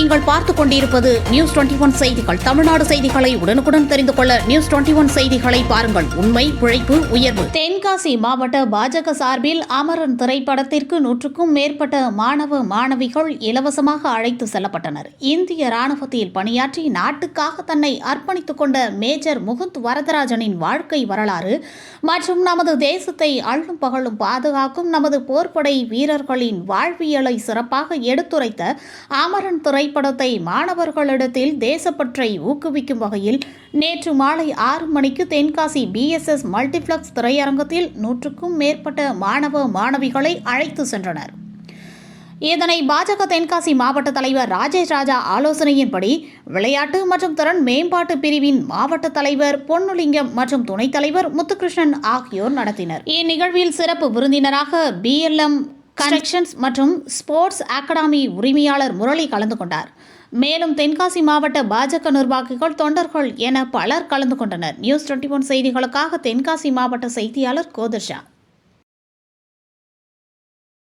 நீங்கள் பார்த்துக் கொண்டிருப்பது நியூஸ் 21 செய்திகள். தமிழ்நாடு செய்திகளை உடனுக்குடன் தெரிந்து கொள்ள நியூஸ் 21 செய்திகளை பாருங்கள். உண்மை, உழைப்பு, உயர்வு. தென்காசி மாவட்ட பாஜக சார்பில் அமரன் திரைப்படத்திற்கு 100க்கும் மேற்பட்ட மாணவ மாணவிகள் இலவசமாக அழைத்து செல்லப்பட்டனர். இந்திய ராணுவத்தில் பணியாற்றி நாட்டுக்காக தன்னை அர்ப்பணித்துக் கொண்ட மேஜர் முகுந்த் வரதராஜனின் வாழ்க்கை வரலாறு மற்றும் நமது தேசத்தை அள்ளும் பகலும் பாதுகாக்கும் நமது போர்ப்படை வீரர்களின் வாழ்வியலை சிறப்பாக எடுத்துரைத்த அமரன் திரைப்படத்தை மாணவர்களிடத்தில் தேசப்பற்றை ஊக்குவிக்கும் வகையில் நேற்று மாலை 6 மணிக்கு தென்காசி BSS மல்டிப்ளெக்ஸ் திரையரங்கத்தில் 100க்கும் மேற்பட்ட மாணவ மாணவிகளை அழைத்து சென்றனர். இதனை பாஜக தென்காசி மாவட்ட தலைவர் ராஜேஷ் ராஜா ஆலோசனையின்படி விளையாட்டு மற்றும் திறன் மேம்பாட்டு பிரிவின் மாவட்ட தலைவர் பொன்னுலிங்கம் மற்றும் துணைத் தலைவர் முத்துகிருஷ்ணன் ஆகியோர் நடத்தினர். இந்நிகழ்வில் சிறப்பு விருந்தினராக BLM கனெக்ஷன்ஸ் மற்றும் ஸ்போர்ட்ஸ் அகாடமி உரிமையாளர் முரளி கலந்து கொண்டார். மேலும் தென்காசி மாவட்ட பாஜக நிர்வாகிகள், தொண்டர்கள் என பலர் கலந்து கொண்டனர். நியூஸ் 21 செய்திகளுக்காக தென்காசி மாவட்ட செய்தியாளர் கோதர்ஷா.